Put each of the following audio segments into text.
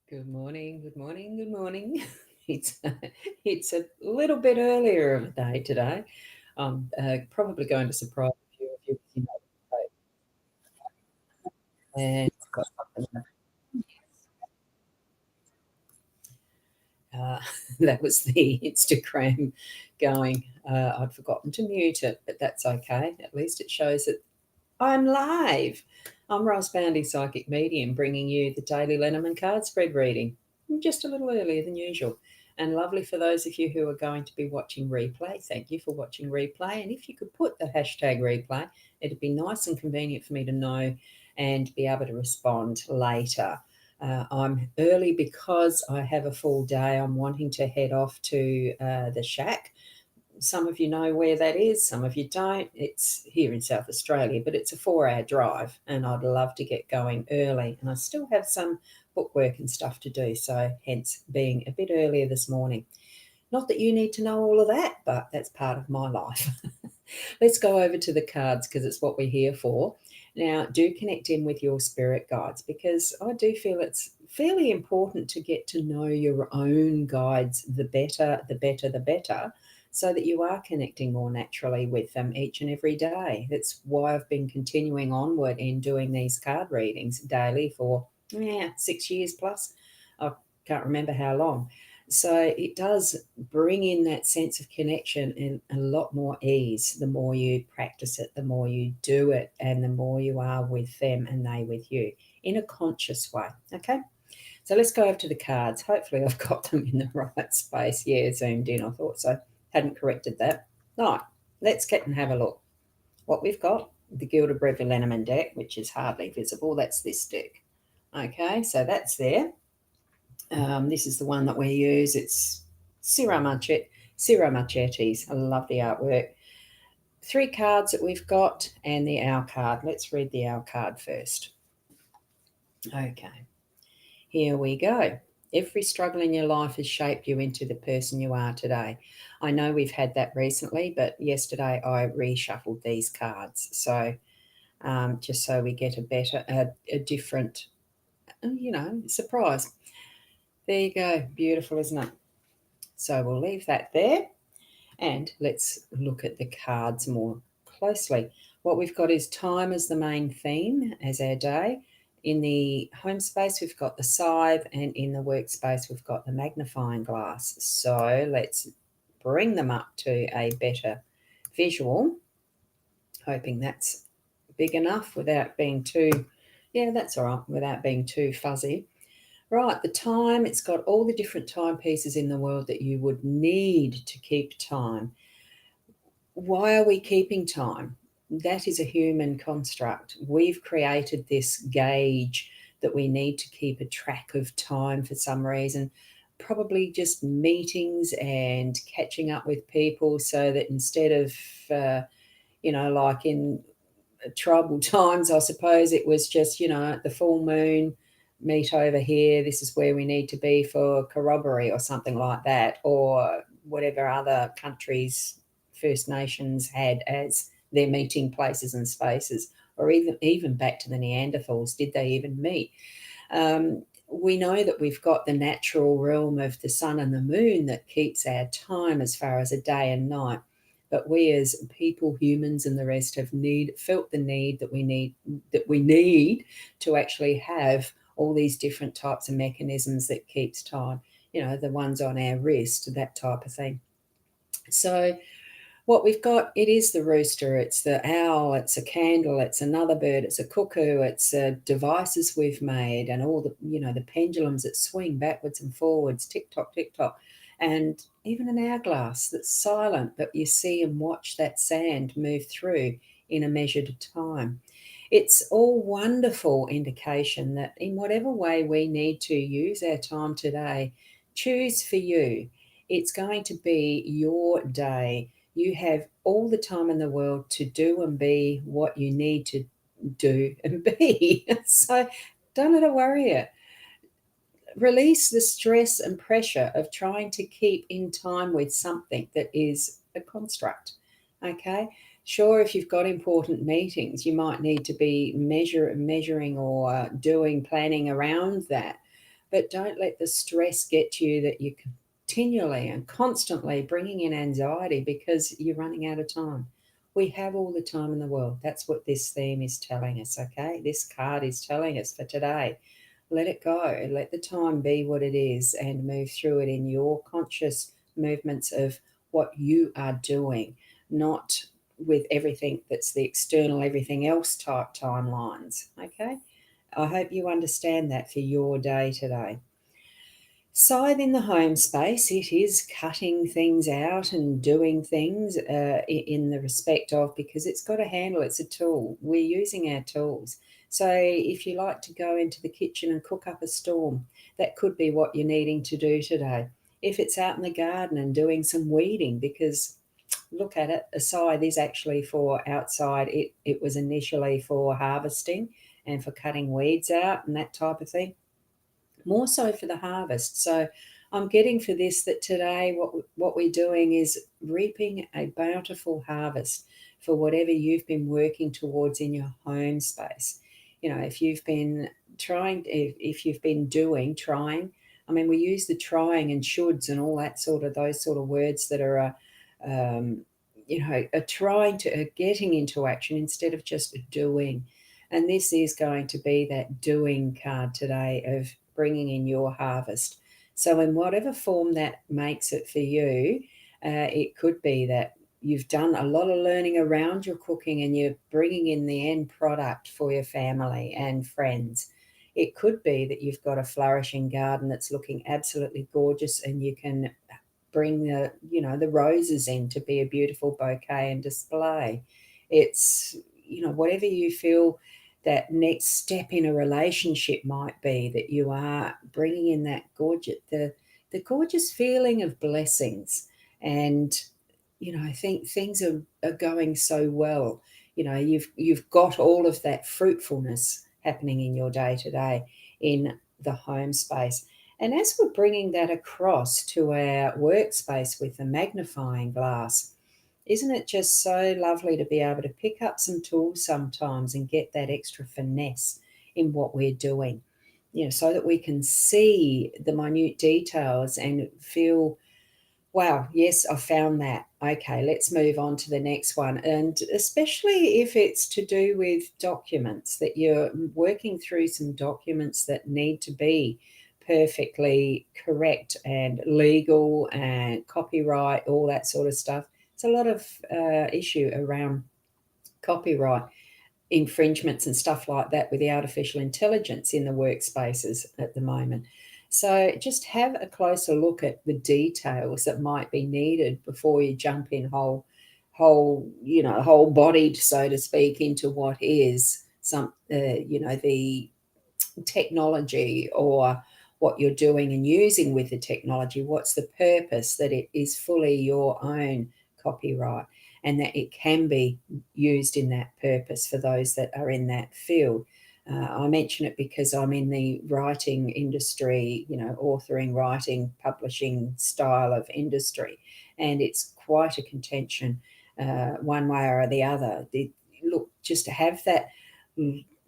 Good morning, good morning, good morning. It's it's a little bit earlier of a day today. I'm probably going to surprise a few of you with and got something. Uh, that was the Instagram going. I'd forgotten to mute it, but that's okay. At least it shows that I'm live. I'm Boundy, psychic medium, bringing you the daily Lenormand card spread reading, just a little earlier than usual. And lovely for those of you who are going to be watching replay. Thank you for watching replay. And if you could put the hashtag replay, it'd be nice and convenient for me to know and be able to respond later. I'm early because I have a full day. I'm wanting to head off to the shack. Some of you know where that is, some of you don't. It's here in South Australia, but it's a 4-hour drive, and I'd love to get going early. And I still have some bookwork and stuff to do, so hence being a bit earlier this morning. Not that you need to know all of that, but that's part of my life. Let's go over to the cards because it's what we're here for. Now, do connect in with your spirit guides because I do feel it's fairly important to get to know your own guides the better, the better, the better, so that you are connecting more naturally with them each and every day. That's why I've been continuing onward in doing these card readings daily for 6 years plus. I can't remember how long. So it does bring in that sense of connection and a lot more ease. The more you practice it, the more you do it, and the more you are with them and they with you in a conscious way. Okay. So let's go over to the cards. Hopefully I've got them in the right space. Yeah, zoomed in. I thought so. Hadn't corrected that. All right, let's get and have a look. What we've got, the Gilded Lenormand deck, which is hardly visible. That's this deck. Okay, so that's there. This is the one that we use. It's Ciro Marchetti's. I love the artwork. 3 cards that we've got and the Owl card. Let's read the Owl card first. Okay, here we go. Every struggle in your life has shaped you into the person you are today. I know we've had that recently, but yesterday I reshuffled these cards. So just so we get a different, surprise. There you go. Beautiful, isn't it? So we'll leave that there and let's look at the cards more closely. What we've got is time as the main theme as our day. In the home space, we've got the scythe, and in the workspace, we've got the magnifying glass. So let's bring them up to a better visual, hoping that's big enough without being too, yeah, that's all right, without being too fuzzy. Right, the time, it's got all the different timepieces in the world that you would need to keep time. Why are we keeping time? That is a human construct. We've created this gauge that we need to keep a track of time for some reason. Probably just meetings and catching up with people so that instead of, like in troubled times, I suppose it was just, at the full moon, meet over here. This is where we need to be for corroboree or something like that, or whatever other countries First Nations had as their meeting places and spaces, or even back to the Neanderthals. Did they even meet? We know that we've got the natural realm of the sun and the moon that keeps our time as far as a day and night. But we as people, humans, and the rest have felt the need that we need to actually have all these different types of mechanisms that keeps time. The ones on our wrist, that type of thing. So what we've got, it is the rooster, it's the owl, it's a candle, it's another bird, it's a cuckoo, it's devices we've made, and all the pendulums that swing backwards and forwards, tick tock, and even an hourglass that's silent, but you see and watch that sand move through in a measured time. It's all wonderful indication that in whatever way we need to use our time today, choose for you. It's going to be your day. You have all the time in the world to do and be what you need to do and be. So don't let it worry you. Release the stress and pressure of trying to keep in time with something that is a construct. Okay. Sure, if you've got important meetings, you might need to be measuring or doing planning around that. but don't let the stress get to you that you continually and constantly bringing in anxiety because you're running out of time. We have all the time in the world. That's what this theme is telling us, okay? This card is telling us for today. Let it go. Let the time be what it is and move through it in your conscious movements of what you are doing, not with everything that's the external, everything else type timelines, okay? I hope you understand that for your day today. Scythe in the home space, it is cutting things out and doing things in the respect of, because it's got a handle, it's a tool. We're using our tools. So if you like to go into the kitchen and cook up a storm, that could be what you're needing to do today. If it's out in the garden and doing some weeding, because look at it, a scythe is actually for outside. It was initially for harvesting and for cutting weeds out and that type of thing, more so for the harvest. So I'm getting for this that today what we're doing is reaping a bountiful harvest for whatever you've been working towards in your home space. You know, if you've been trying, if you've been doing, trying, I mean, we use the trying and shoulds and all that sort of, those sort of words that are, um, are trying to, getting into action instead of just doing. And this is going to be that doing card today of bringing in your harvest. So, in whatever form that makes it for you, it could be that you've done a lot of learning around your cooking and you're bringing in the end product for your family and friends. It could be that you've got a flourishing garden that's looking absolutely gorgeous and you can bring the roses in to be a beautiful bouquet and display. It's whatever you feel that next step in a relationship might be, that you are bringing in that the gorgeous feeling of blessings. And I think things are going so well. You've got all of that fruitfulness happening in your day to day in the home space. And as we're bringing that across to our workspace with the magnifying glass, isn't it just so lovely to be able to pick up some tools sometimes and get that extra finesse in what we're doing, so that we can see the minute details and feel, wow, yes, I found that. Okay, let's move on to the next one. And especially if it's to do with documents, that you're working through some documents that need to be perfectly correct and legal and copyright, all that sort of stuff. It's a lot of issue around copyright infringements and stuff like that with the artificial intelligence in the workspaces at the moment. So just have a closer look at the details that might be needed before you jump in whole bodied, so to speak, into what is the technology, or what you're doing and using with the technology. What's the purpose? That it is fully your own copyright and that it can be used in that purpose for those that are in that field. I mention it because I'm in the writing industry, authoring, writing, publishing style of industry, and it's quite a contention, one way or the other. Look, just to have that,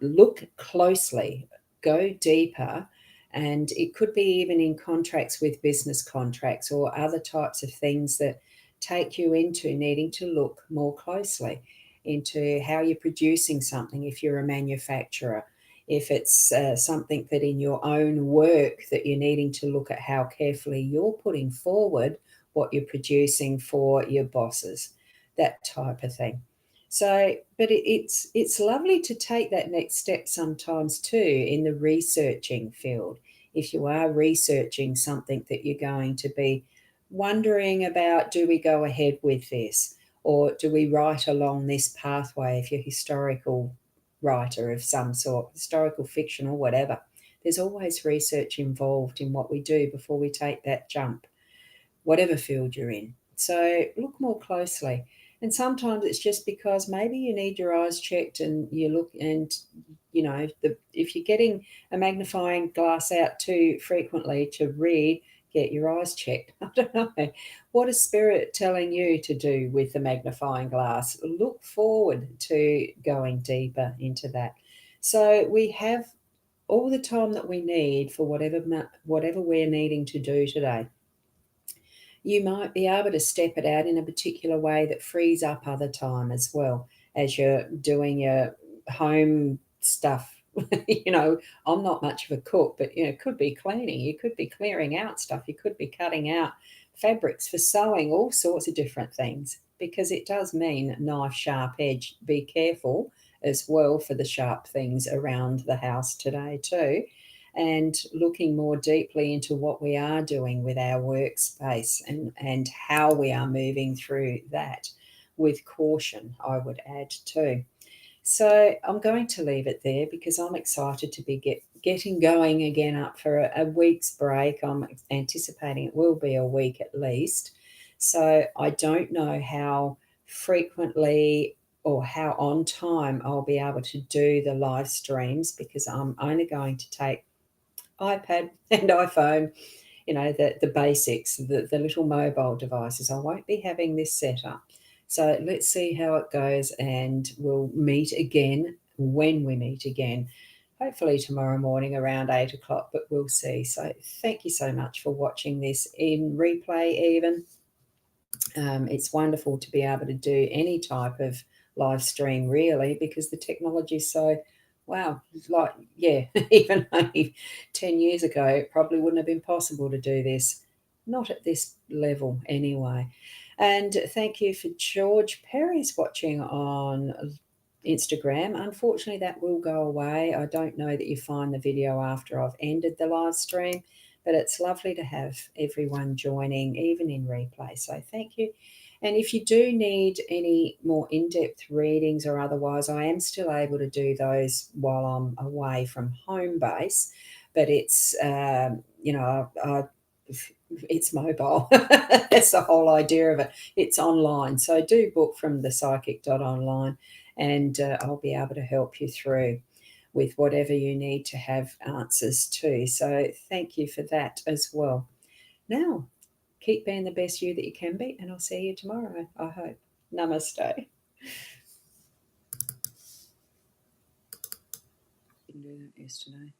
look closely, go deeper, and it could be even in contracts with business contracts or other types of things that take you into needing to look more closely into how you're producing something. If you're a manufacturer, if it's something that in your own work that you're needing to look at how carefully you're putting forward what you're producing for your bosses, that type of thing. So, but it's lovely to take that next step sometimes too in the researching field. If you are researching something that you're going to be wondering about, do we go ahead with this, or do we write along this pathway? If you're a historical writer of some sort, historical fiction or whatever, there's always research involved in what we do before we take that jump, whatever field you're in. So look more closely. And sometimes it's just because maybe you need your eyes checked and you look, and if you're getting a magnifying glass out too frequently to read, get your eyes checked. I don't know. What is spirit telling you to do with the magnifying glass? Look forward to going deeper into that. So we have all the time that we need for whatever we're needing to do today. You might be able to step it out in a particular way that frees up other time as well as you're doing your home stuff. I'm not much of a cook, but it could be cleaning, you could be clearing out stuff, you could be cutting out fabrics for sewing, all sorts of different things, because it does mean knife sharp edge. Be careful as well for the sharp things around the house today too, and looking more deeply into what we are doing with our workspace and how we are moving through that with caution, I would add too. So I'm going to leave it there because I'm excited to be getting going again up for a week's break. I'm anticipating it will be a week at least. So I don't know how frequently or how on time I'll be able to do the live streams, because I'm only going to take iPad and iPhone, the basics, the little mobile devices. I won't be having this set up. So let's see how it goes, and we'll meet again when we meet again. Hopefully tomorrow morning around 8 o'clock, but we'll see. So thank you so much for watching this in replay even. It's wonderful to be able to do any type of live stream, really, because the technology is so, wow, like, yeah, even only 10 years ago, it probably wouldn't have been possible to do this, not at this level anyway. And thank you for George Perry's watching on Instagram. Unfortunately, that will go away. I don't know that you find the video after I've ended the live stream, but it's lovely to have everyone joining, even in replay. So thank you. And if you do need any more in-depth readings or otherwise, I am still able to do those while I'm away from home base, but it's, it's mobile. That's the whole idea of it. It's online. So do book from thepsychic.online, and I'll be able to help you through with whatever you need to have answers to. So thank you for that as well. Now, keep being the best you that you can be, and I'll see you tomorrow, I hope. Namaste. Didn't do that yesterday.